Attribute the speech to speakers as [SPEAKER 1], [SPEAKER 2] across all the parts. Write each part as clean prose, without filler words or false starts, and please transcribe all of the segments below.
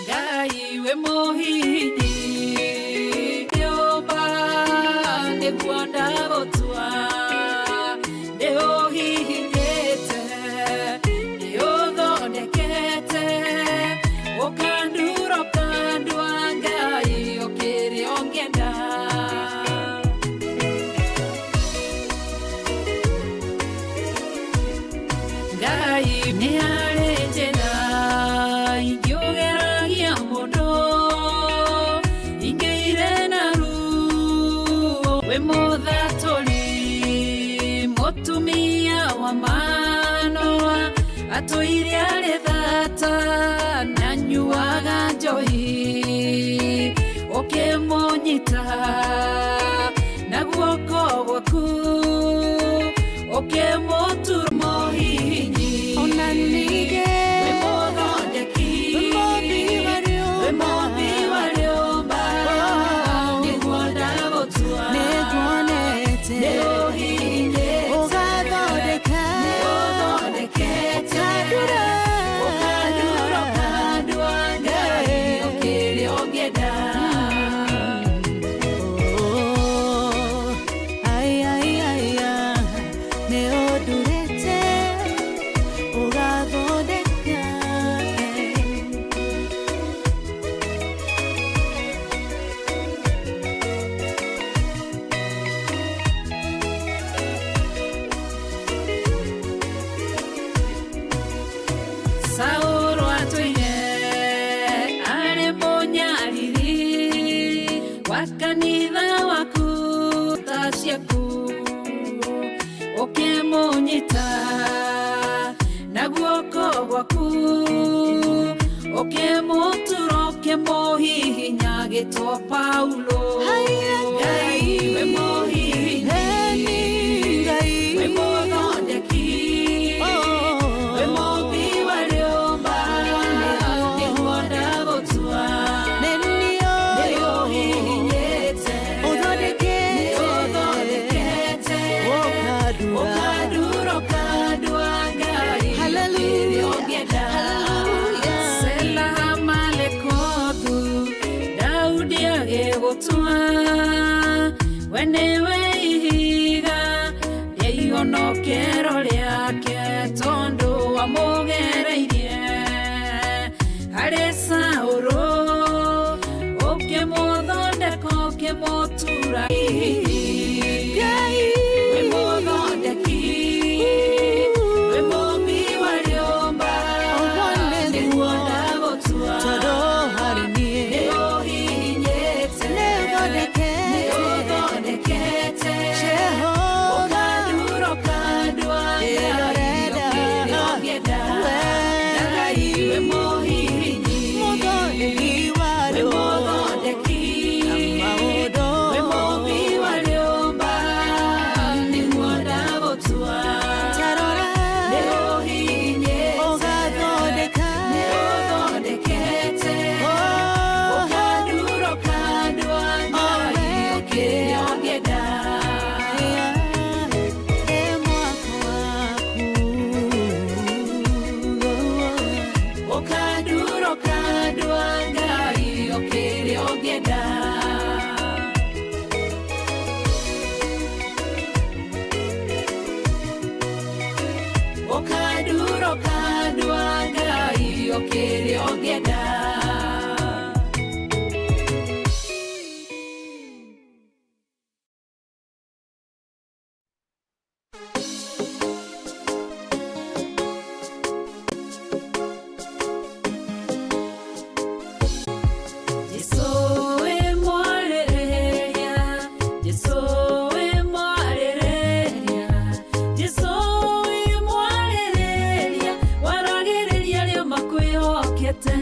[SPEAKER 1] Ngai we muhini Yoba niguanda gotua Neohihinyete Neothondekete Okanduro kandua Ngai okiri ongenda Ngai niarenjena Ingiogeragia mondo Ingeire naru We mothatoli Motumia wa manoa Atoire alethata Nanyuaga njohi Okemonyita Naguoko gwaku Okemoturu mohinyi
[SPEAKER 2] Onanige
[SPEAKER 1] We mothondeki We mothi wariomba Niguanda gotua
[SPEAKER 2] Neguonete
[SPEAKER 1] Neohihinyete
[SPEAKER 2] Ugathondeka
[SPEAKER 1] Neothondekete Okanduro kandua Ngai okiri ongenda
[SPEAKER 2] Ai ai ai Neodurete Ugathondeka
[SPEAKER 1] Sauro atoine are monyariri wakanitha waku tasyaku okemonyita na guoko gwaku okemoturo kemohihinya gitwa Paulo Ngai we mohihinyi we mothondeki we mothi wariomba niguanda gotua Neohihinyete Neothondekete Okanduro kandua Ngai okiri ongenda Sela malekothu Daudi agegotua Wenewe ihiga Yeihonokero riake Tondu wamugereirie Harĩ Saũlũ Ũkĩmũthondeka ũkĩmũtura Ngai we mũthondeki we mũmbi wariomba nĩguona gũtua Neohihinyete Neothondekete Okanduro kandua Ngai okiri ongenda Ngai we muhihinyi we muthondeki we mũmbi wariomba nĩguona gũtua Neohihinyete Neothondekete Okanduro kandua Ngai okiri ongenda Okanduro kandua Ngai okiri ongenda Okanduro kandua Ngai okiri ongenda Waragĩrĩria rĩo makwĩhokete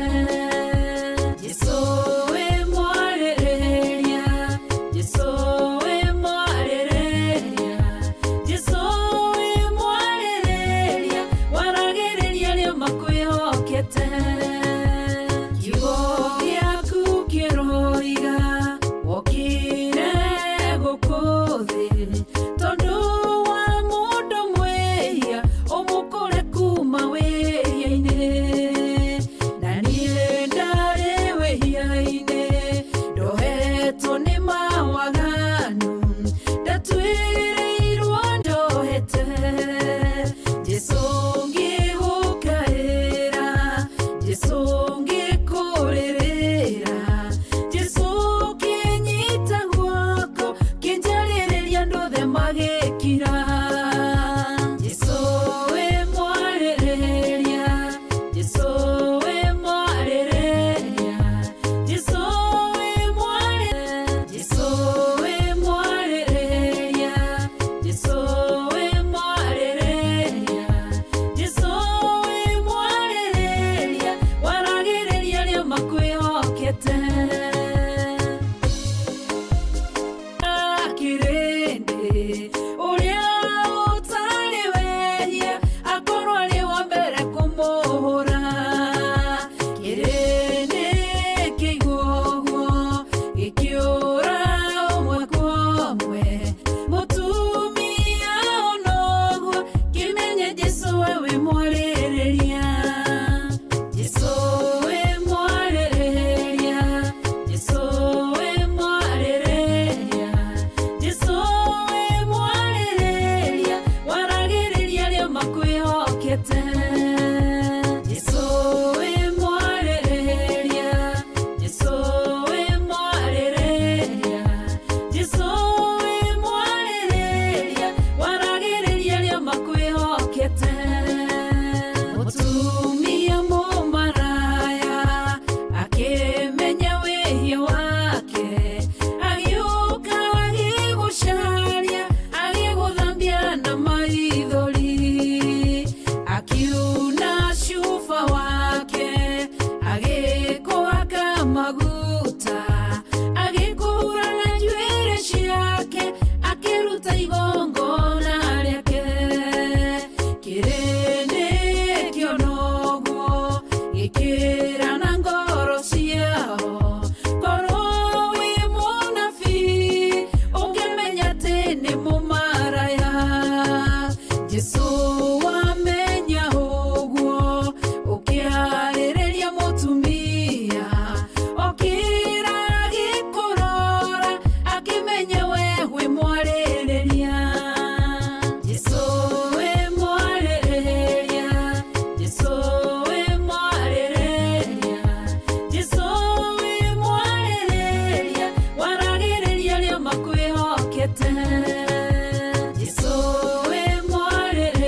[SPEAKER 1] Jesu wamenya ũguo ũkĩarĩrĩria mũtumia okĩra gĩkũrora akĩmenya we wĩ mwarĩrĩria. Jesu wĩ mwarĩrĩria, Jesu wĩ mwarĩrĩria, Jesu wĩ mwarĩrĩria, waragĩrĩria arĩa makwĩhokete. Jesu wĩ mwarĩrĩria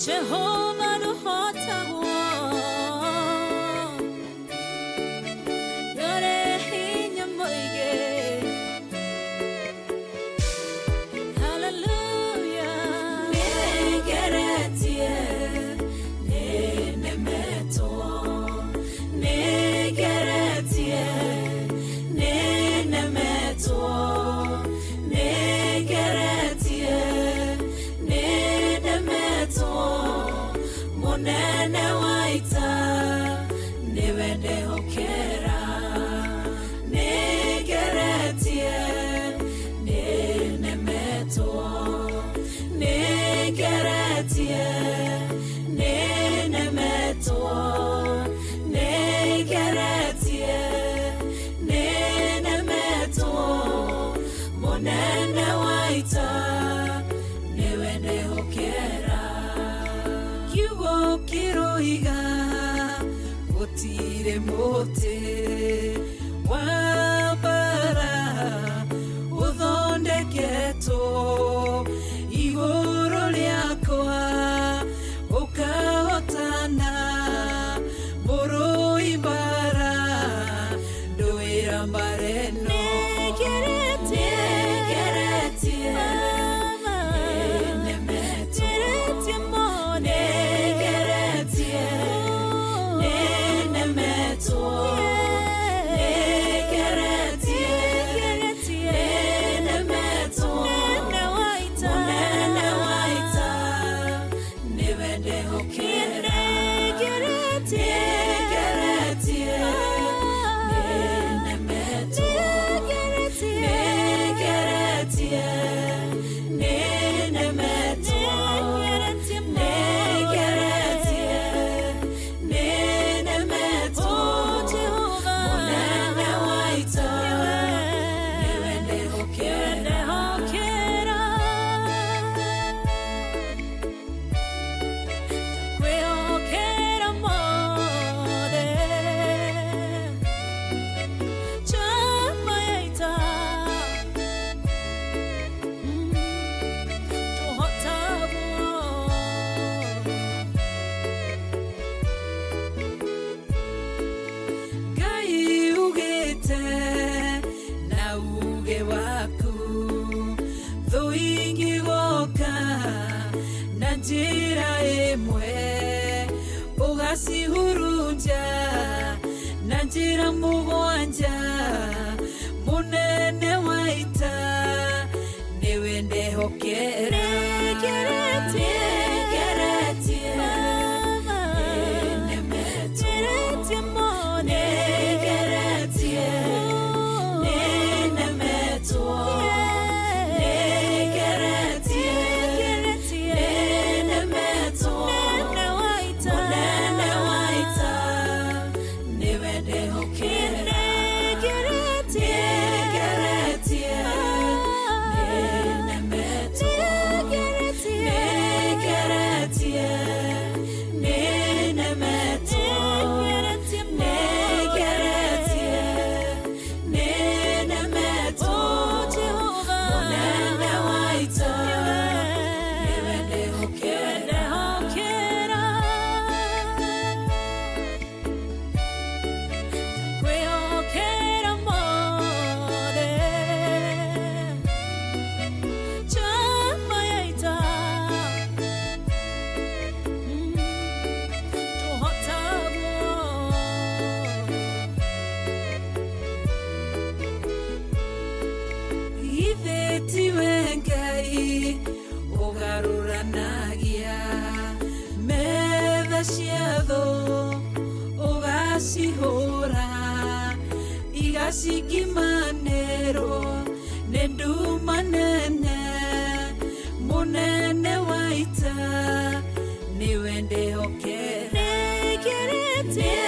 [SPEAKER 2] Jehovah no hota yore hinya moige. Hallelujah. Negeretie nenemeto negeretie nenemeto negeretie nenemeto Monene waita newende hokera negeretie nenemeto negeretie nenemeto negeretie nenemeto monene waita newende hokera kiroiga gutire muti wabara uthondeketo iguru riakwa ukahotana muruibara nduira mbareno njira imwe ugacihurunja na njira mugwanja munene waita niwe ndehokera
[SPEAKER 1] Get it.
[SPEAKER 2] tiwe Ngai ugaruranagia metha cia thũ ugacihũra igacikimanĩrwo nĩ nduma nene mũnene wa ita nĩwe ndĩhokera nĩngeretie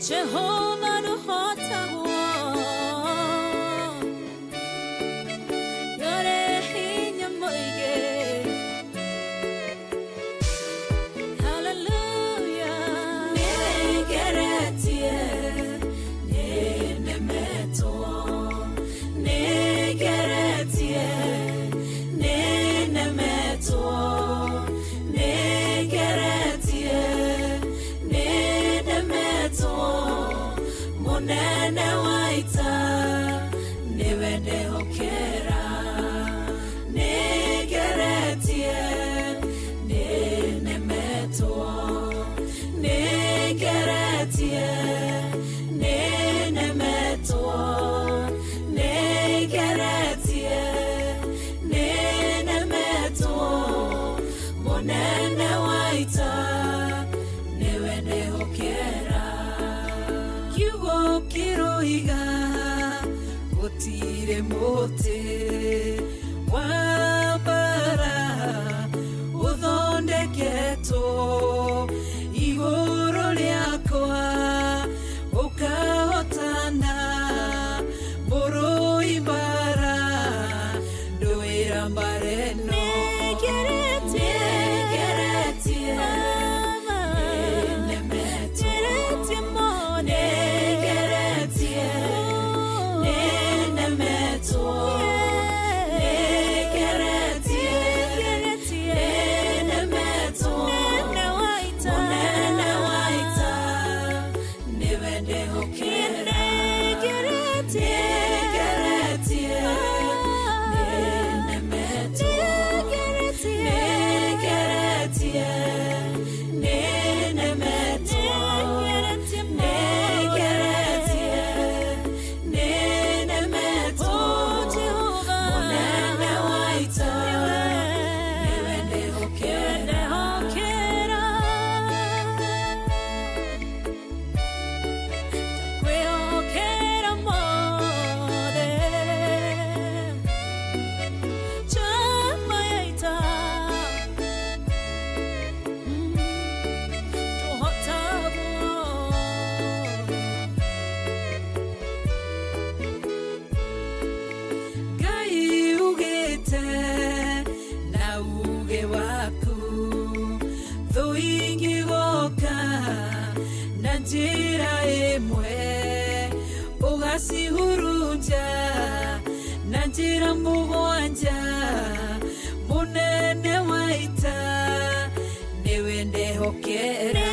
[SPEAKER 2] Jehovah no hota yore hinya moige. Hallelujah. Negeretie nenemeto negeretie nenemeto negeretie nenemeto monene waita newende hokera negeretie nenemeto negeretie nenemeto negeretie nenemeto monene waita newende hokera kiugo kiroiga gutire muti wambara uthondeketwo iguru riakwa ukahotana muruimbara nduira mbareno njira imwe ugasihurunja na njira mugwanja munene waita niwende hokera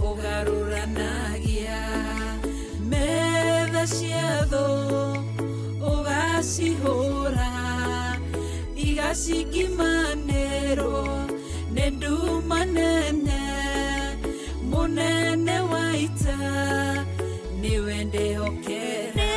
[SPEAKER 2] ugaruranagia metha ciatho ugacihura igacikimanĩrwo nĩ nduma nene munene waita niwe ndĩhokera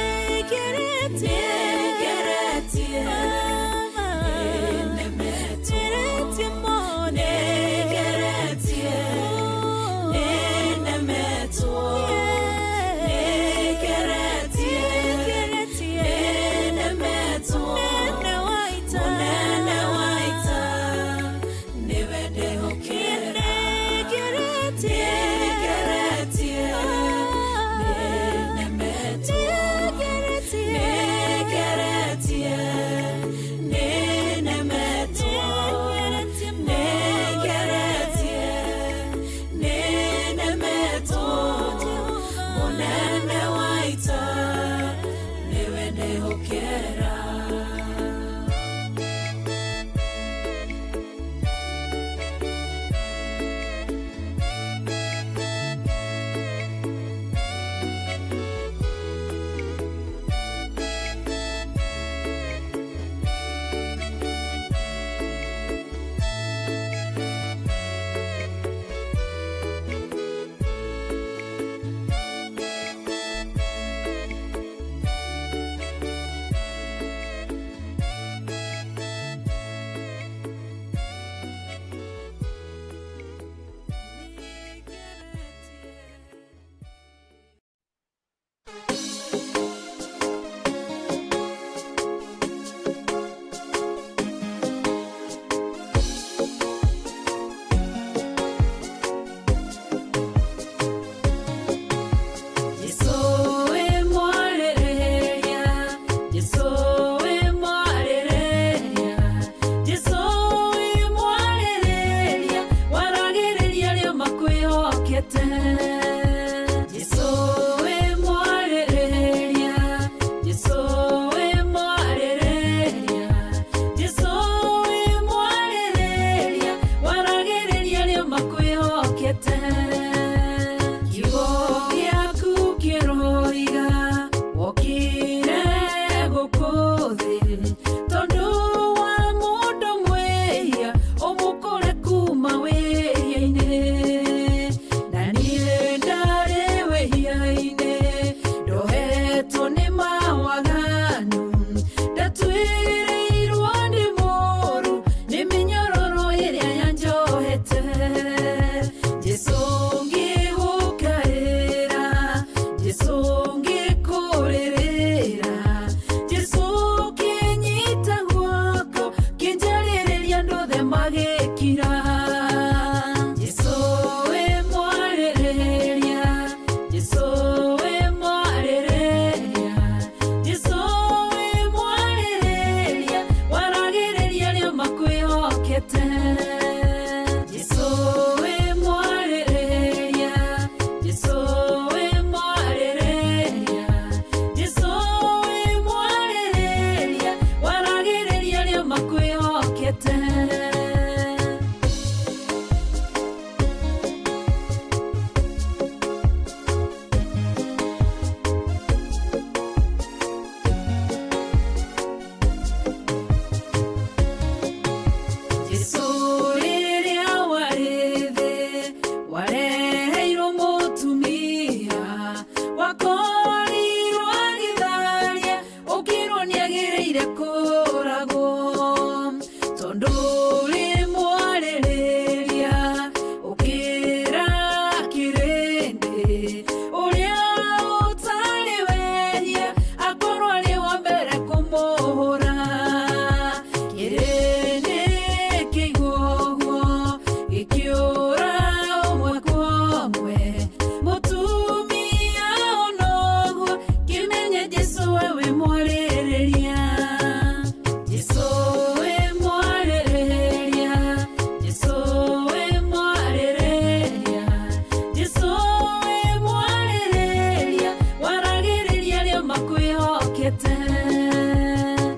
[SPEAKER 1] wĩhokete.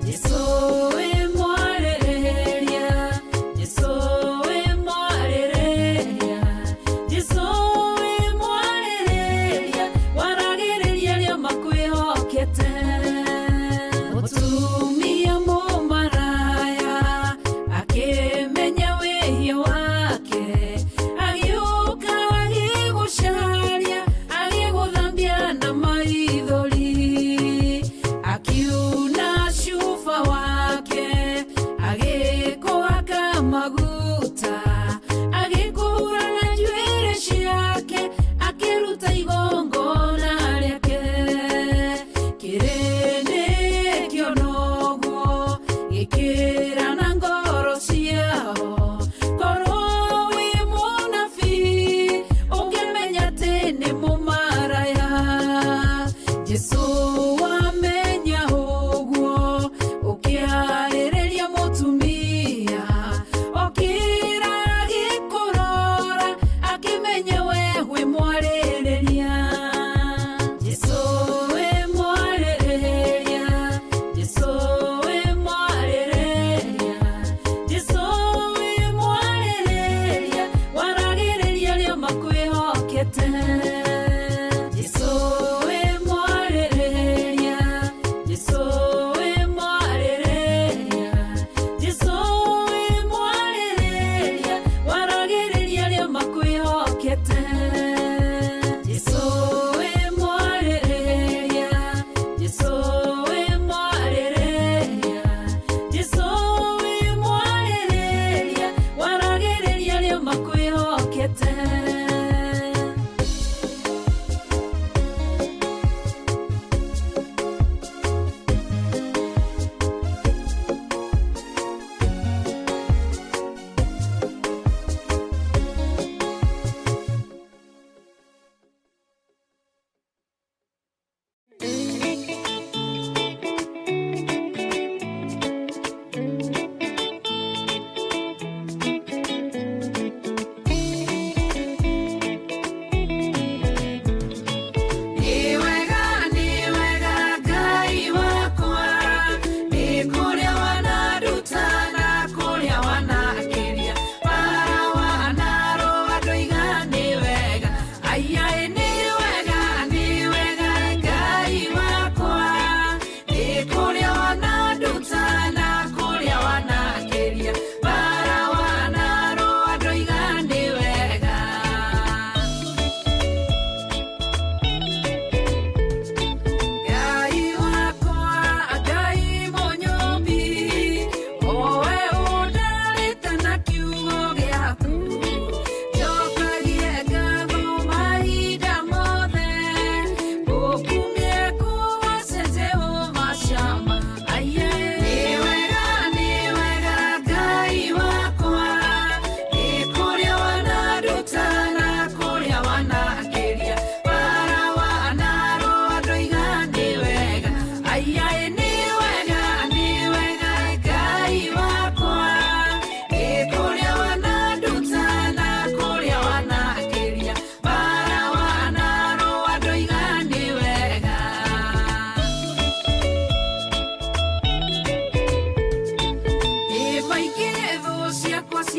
[SPEAKER 1] Jesũ wĩ mwarĩrĩria, Jesũ wĩ mwarĩrĩria, Jesũ wĩ mwarĩrĩria, waragĩrĩria arĩa makwĩhokete. Mũtumia mũmaraya akĩmenya wĩhia wake, agĩũka agĩgũcaria, agĩgũthambia na maithori, akiuna cuba wake, agĩkũhaka maguta, agĩkũhura na njuĩrĩ ciake, akĩruta igongona rĩake. Gĩkĩra na ngoro ciao, korwo wĩ mũnabii ũngĩmenya atĩ nĩ mũmaraya. Jesũ wamenya ũguo, ũkĩarĩrĩria mũtumia, okĩra agĩkũrora, akĩmenya we wĩ mwarĩrĩria. Jesũ wĩ mwarĩrĩria, Jesũ wĩ mwarĩrĩria,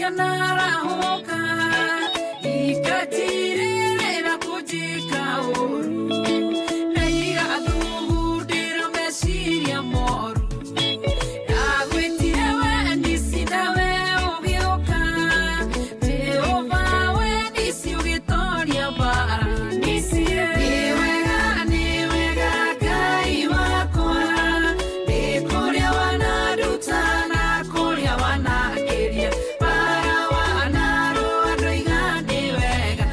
[SPEAKER 1] cianarahoka ikatirĩrĩra kũnjĩka ũru na igathugundĩra meciria moru ndagwĩtire we nicinda we ũgĩũka Jehova we nici ũgĩtoria mbara nicie nĩ wega Ngai wakwa nĩ kũrĩa wanaruta na kũrĩa wanangĩria bara wanarũa ndoiga nĩ wega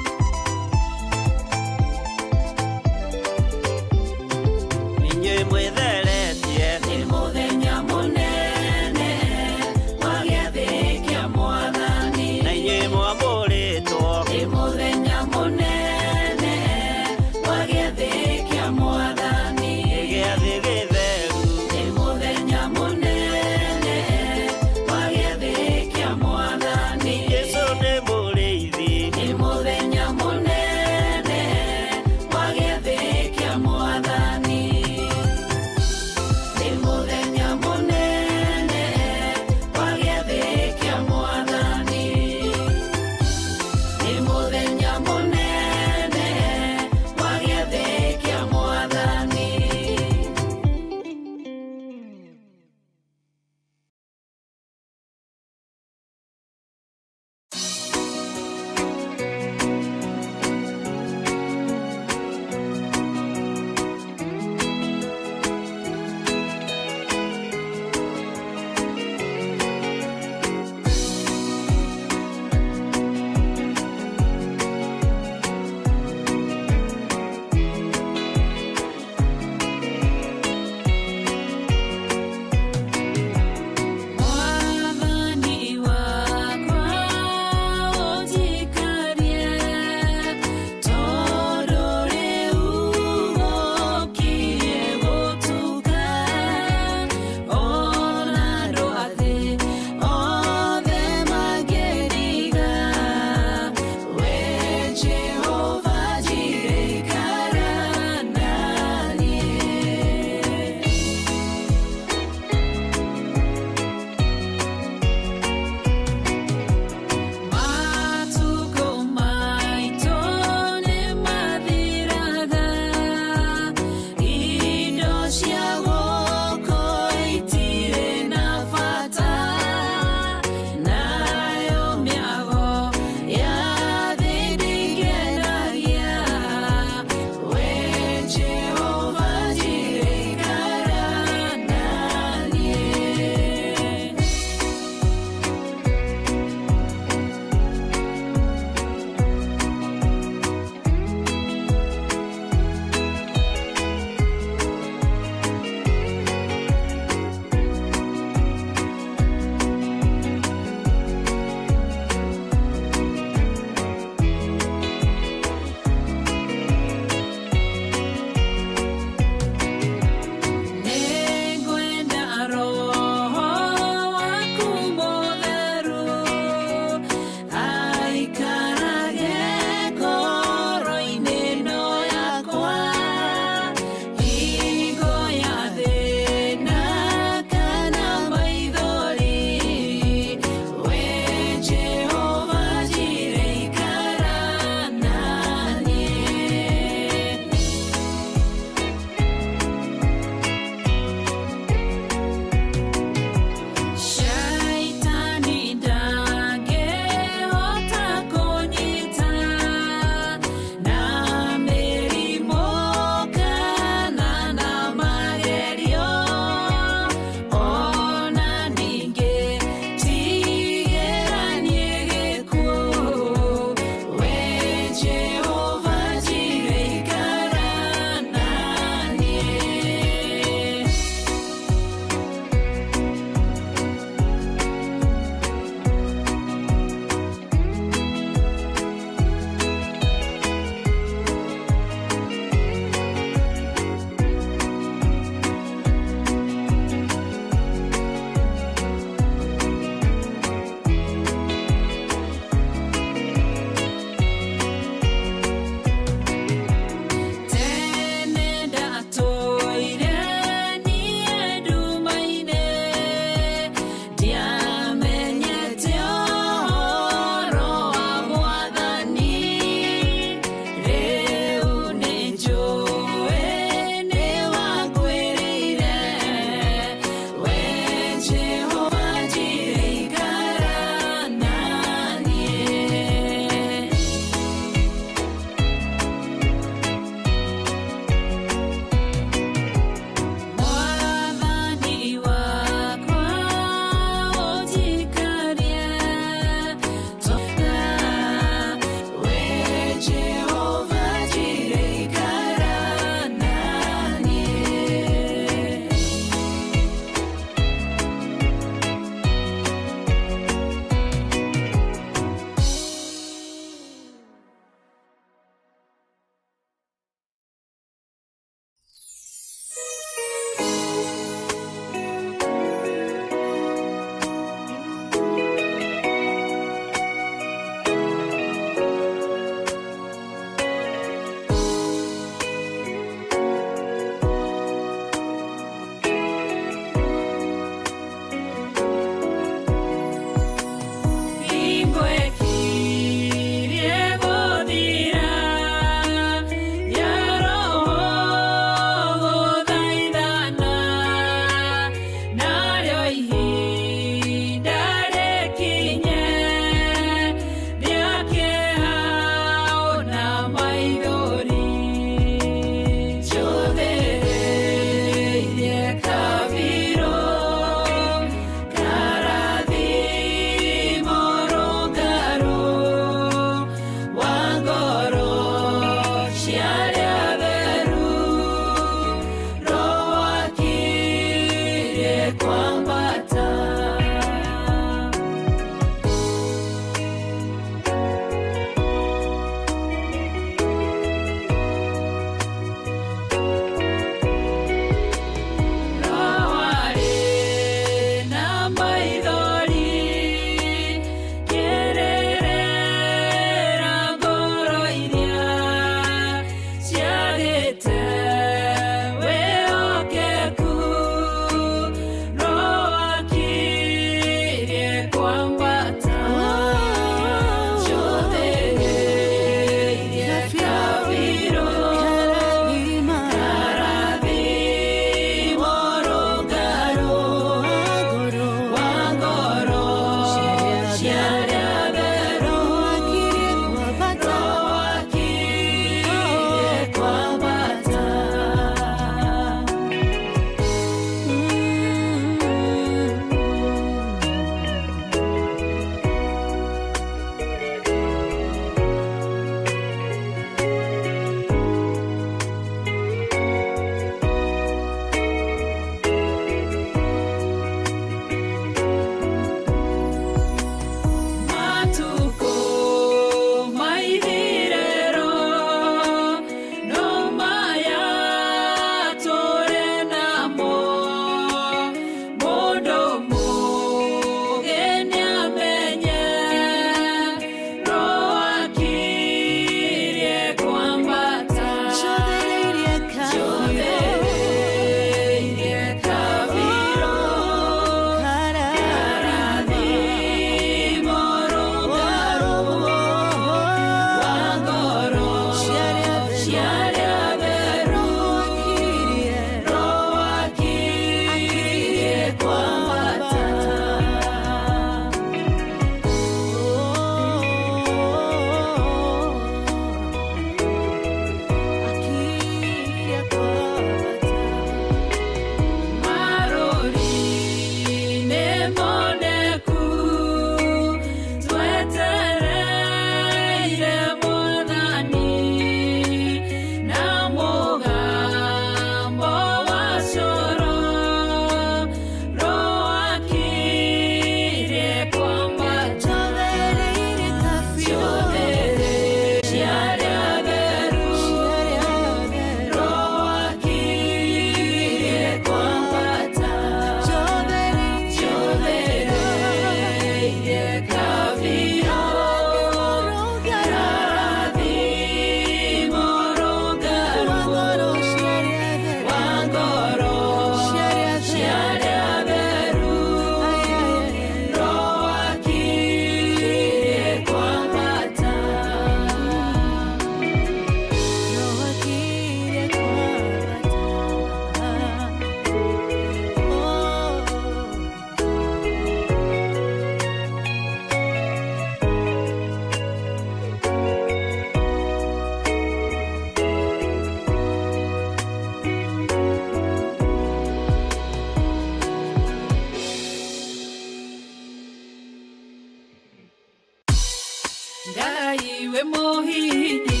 [SPEAKER 1] Ngai we mohihi,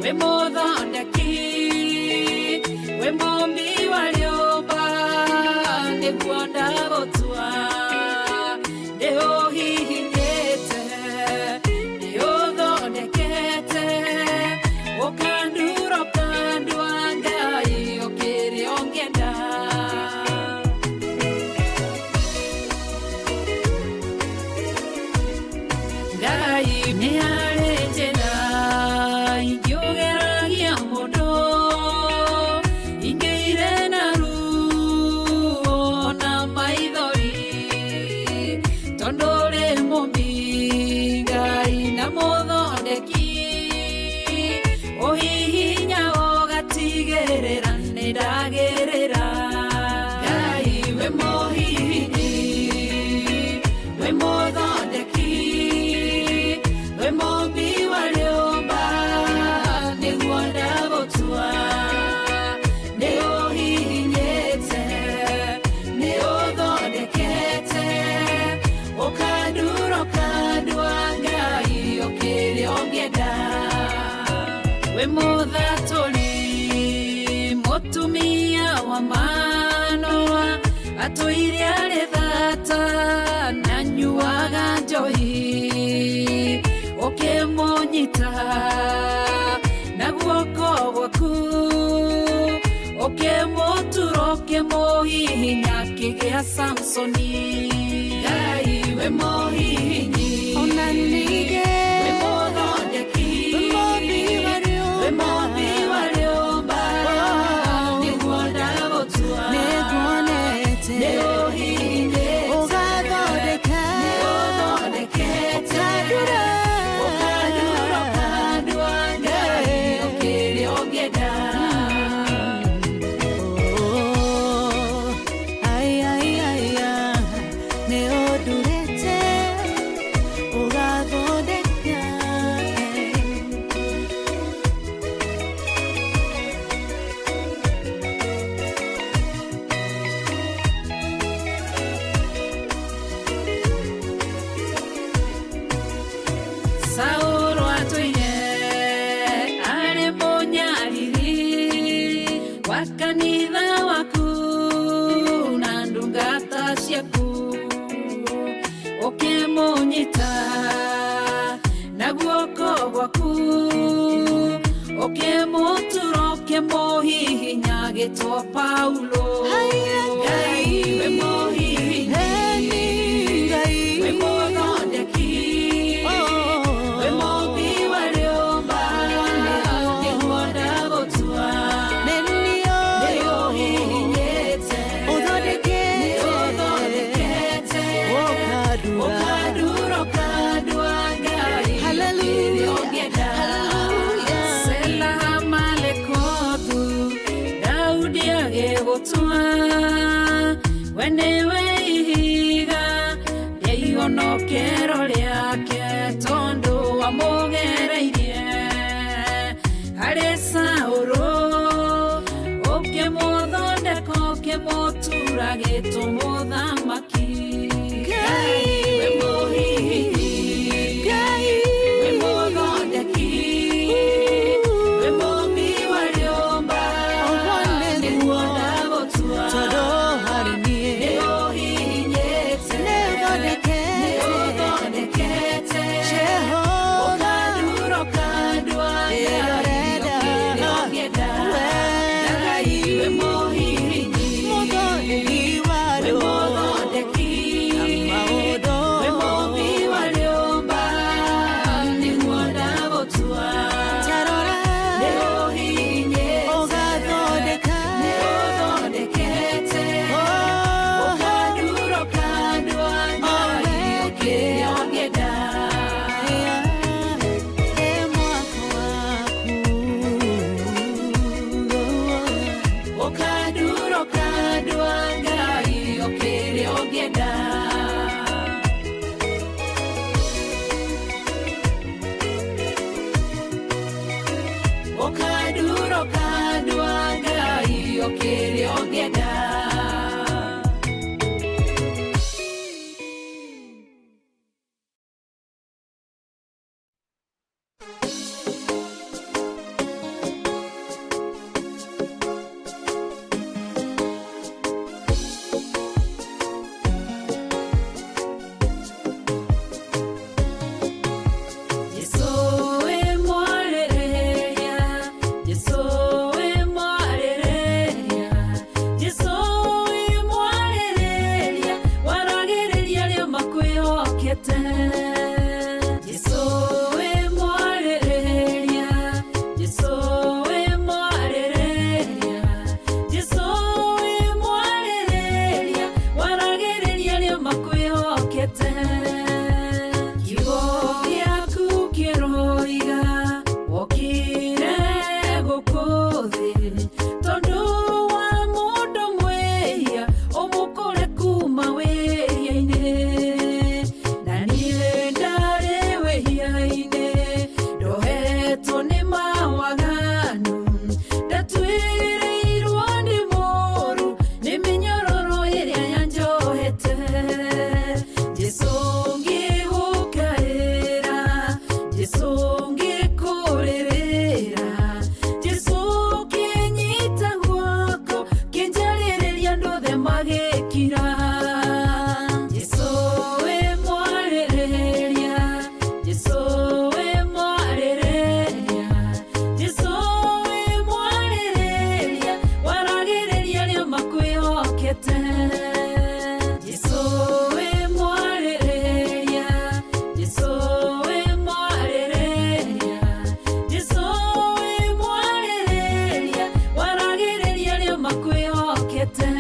[SPEAKER 1] we mothondeki, we mombi wa nyũmba, nĩguo ndagũtua, nĩũhihinyĩte, nĩũthondekete, ũkandura ũkandua Ngai ũkĩrĩa ũngĩenda. Ngai nĩ arĩ njĩra ingĩũgeragia mũndũ, ingĩire na ruo na maithori, tondũ ũrĩ mũmbi Ngai na mũthondeki, ũhihinya ũgatigĩrĩra nĩ ndagĩrĩra. Ngai we mũhihinyi, we mũthondeki, we mombi wa nyũmba, nĩguo ndagũtua, nĩũhihinyĩte, nĩũthondekete, ũkandura ũkandua Ngai ũkĩrĩa ũngĩenda. We mũthatũri, mũtumia wa Manoa, atũire arĩ thata na nyuaga njohi, ũkĩmũnyita na guoko gwaku, ũkĩmũtura ũkĩmũhihinya akĩgĩa Samsoni. Ngai we mũhihinyi, ona ningĩ we mũthondeki, we mombi wa nyũmba, nĩguo ndagũtua, nĩũhihinyĩte, nĩũthondekete, ũkandura ũkandua Ngai ũkĩrĩa ũngĩenda. Saũlũ atũire arĩ mũnyariri wa kanitha waku na ndungata ciaku, ũkĩmũnyita na guoko gwaku, ũkĩmũtura ũkĩmũhihinya agĩtwo Paulo. Ngai we mũhihinyi, we mũthondeki, we mombi wa nyũmba, nĩguo ndagũtua, nĩũhihinyĩte, nĩũthondekete, ũkandura ũkandua Ngai ũkĩrĩa ũngĩenda. Selaha malekothu, Daudi agĩgũtua, we nĩwe ihiga rĩa ihonokero rĩake, tondũ wamũgereirie harĩ Saũlũ, ũkĩmũthondeka ũkĩmũtura agĩtwo mũthamaki. Ngai we mũhihinyi, we mũthondeki, we mombi wa nyũmba, nĩguo ndagũtua, nĩũhihinyĩte, nĩũthondekete, ũkandura ũkandua
[SPEAKER 2] wĩhokete. Jesũ wĩ mwarĩrĩria, Jesũ wĩ mwarĩrĩria, Jesũ wĩ mwarĩrĩria, waragĩrĩria arĩa makwĩhokete. Kiugo gĩaku kĩroiga wokire gũkũ thĩ tondũ wa mũndũ mwĩhia ũmũkũre kuma wĩhia-inĩ. Na niĩ ndarĩ wĩhia-inĩ, ndohetwo nĩ mawaganu, ndatuĩrĩirwo ndĩ mũũru nĩ mĩnyororo ĩrĩa yanjohete. Jesũ ngĩgũkaĩra, Jesũ ngĩkũrĩrĩra, Jesũ kĩnyita guoko kĩnjarĩrĩria ndothe magĩkira. Jesũ wĩ mwarĩrĩria, Jesũ wĩ mwarĩrĩria, Jesũ wĩ mwarĩrĩria, waragĩrĩria arĩa makwĩhokete. Jesũ wĩ mwarĩrĩria, Jesũ wĩ mwarĩrĩria, Jesũ wĩ mwarĩrĩria, waragĩrĩria arĩa makwĩhokete.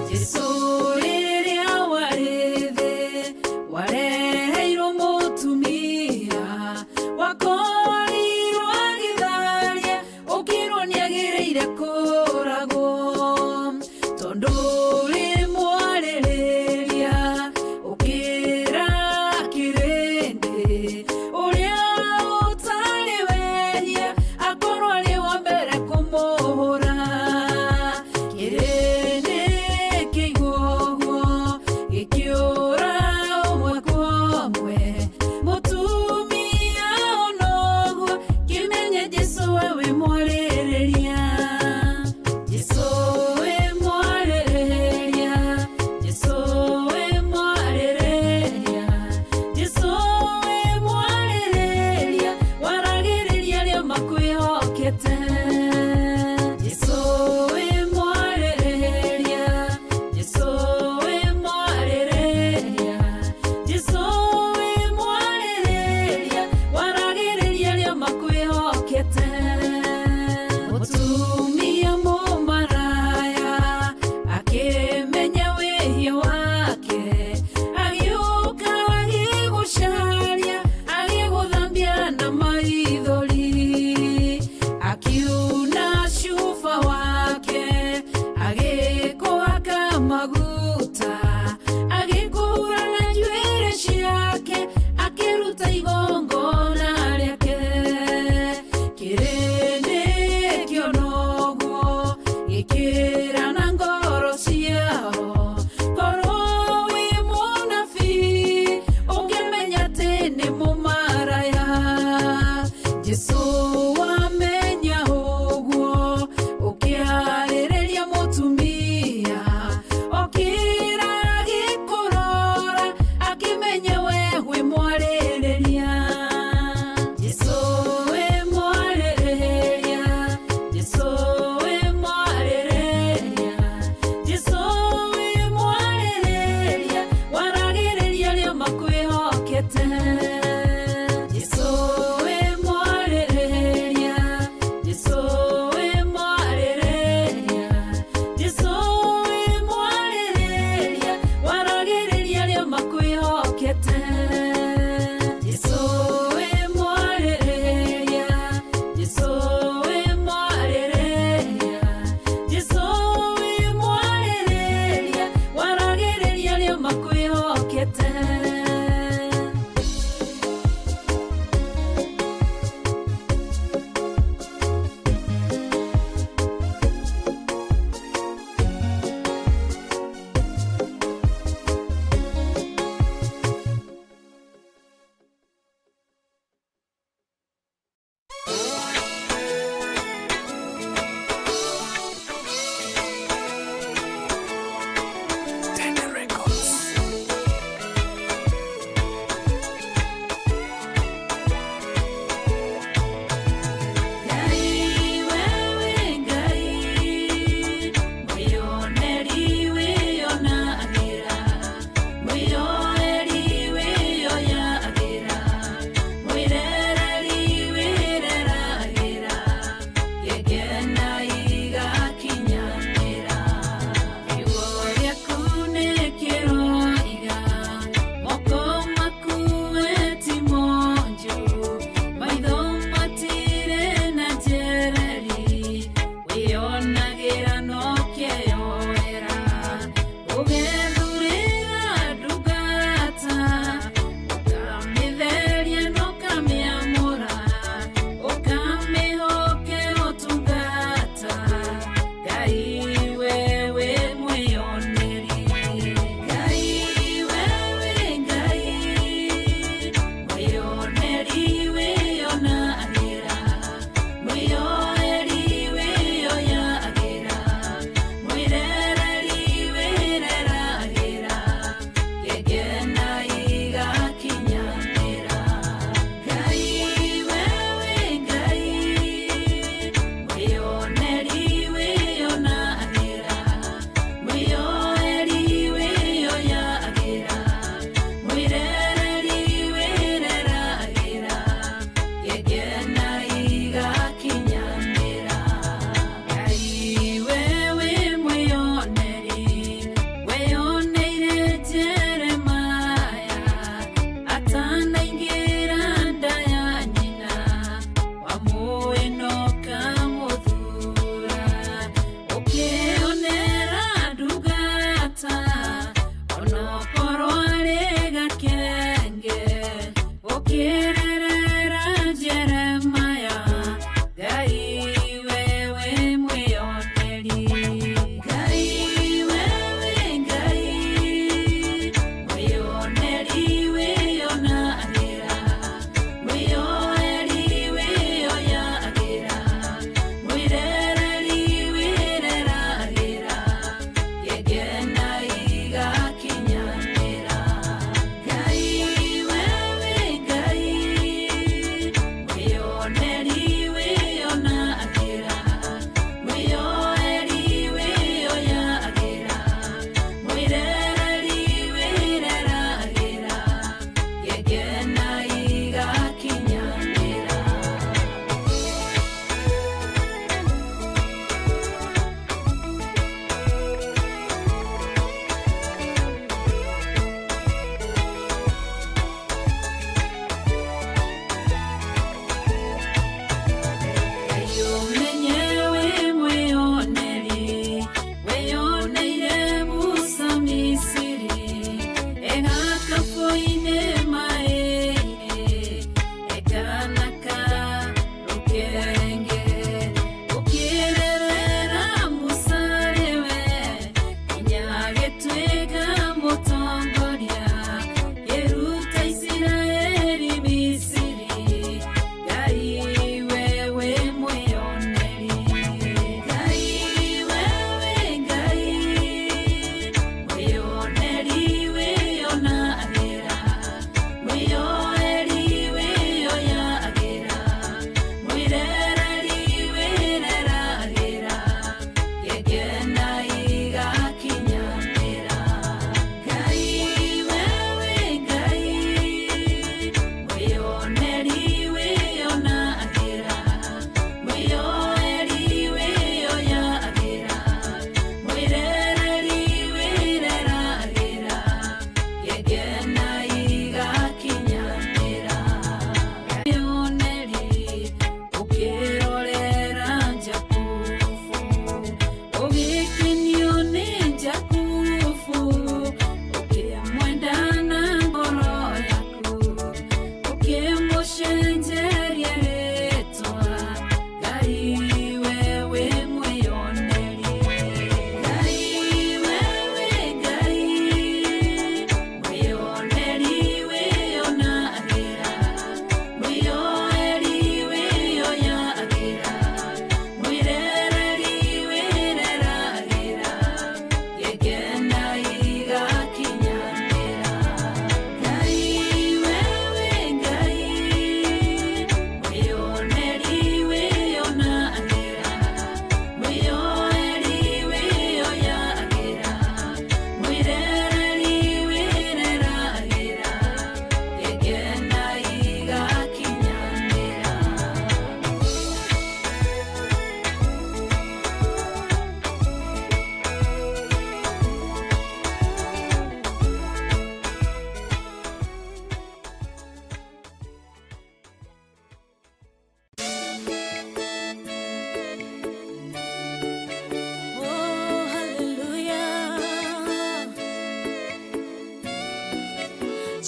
[SPEAKER 2] Jesũ rĩrĩa warĩ thĩ, wareheirwo mũtumia, wakorirwo agĩtharia, ũkĩrwo nĩagĩrĩire kũũragwo. Tondũ ũrĩ mwarĩrĩria, ũkĩra kĩrĩndĩ, ũrĩa ũtarĩ wehia akorwo arĩ wa mbere kũmũhũra. Kĩrĩndĩ kĩigua ũguo gĩkĩũra ũmwe kwa ũmwe, mũtumia ona ũguo kĩmenye Jesũ we wĩ mwarĩrĩria. Jesũ wĩ mwarĩrĩria, Jesũ wĩ mwarĩrĩria, Jesũ wĩ mwarĩrĩria, waragĩrĩria arĩa makwĩhokete. Jesũ wĩ mwarĩrĩria, Jesũ wĩ mwarĩrĩria, Jesũ wĩ mwarĩrĩria, waragĩrĩria arĩa makwĩhokete. Mũtumia mũmaraya akĩmenya wĩhia wake, agĩũka agĩgũcaria, agĩgũthambia na maithori, akiuna cuba wake, agĩkũhaka maguta, agĩkũhura na njuĩrĩ ciake, akĩruta igongona rĩake. Kĩrĩndĩ kĩona ũguo gĩkĩĩra na ngoro ciao, korwo wĩ mũnabii ũngĩmenya atĩ nĩ mũmaraya. Jesũ wamenya ũguo ũkĩarĩrĩria mũtumia, okĩra agĩkũrora akĩmenya we wĩ mwarĩrĩria. Jesũ wĩ mwarĩrĩria, Jesũ wĩ mwarĩrĩria, Jesũ wĩ mwarĩrĩria, waragĩrĩria arĩa makwĩhokete. Jesũ wĩ mwarĩrĩria, Jesũ wĩ mwarĩrĩria, Jesũ wĩ mwarĩrĩria, waragĩrĩria arĩa makwĩhokete. Jesũ wĩ mwarĩrĩria, Jesũ wĩ mwarĩrĩria, Jesũ wĩ mwarĩrĩria, waragĩrĩria arĩa makwĩhokete.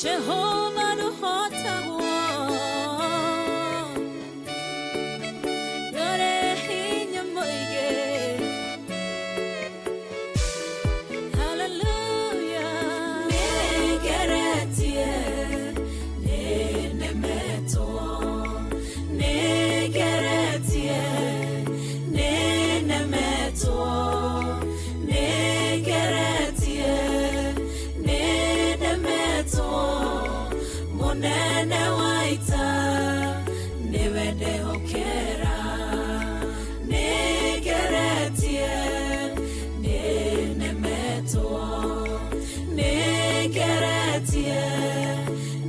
[SPEAKER 1] Jehovah no hota Nore hinya moige Hallelujah Negeretie Nenemeto Negeretie Nenemeto Negeretie Nenemeto Monene waita Newende hokera Negeretie Nenemeto Negeretie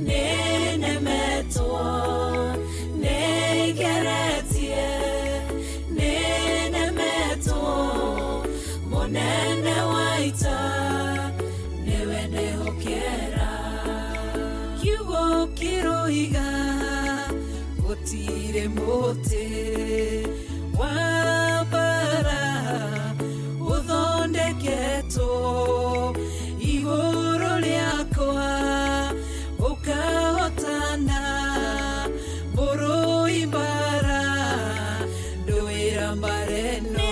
[SPEAKER 1] Nenemeto Negeretie Nenemeto Monene waita Newende hokera Kiugo kiroiga Gutire mote Wabara Uthondeketo Iguru liakwa Ukahotana Buru imbara Nduira mbareno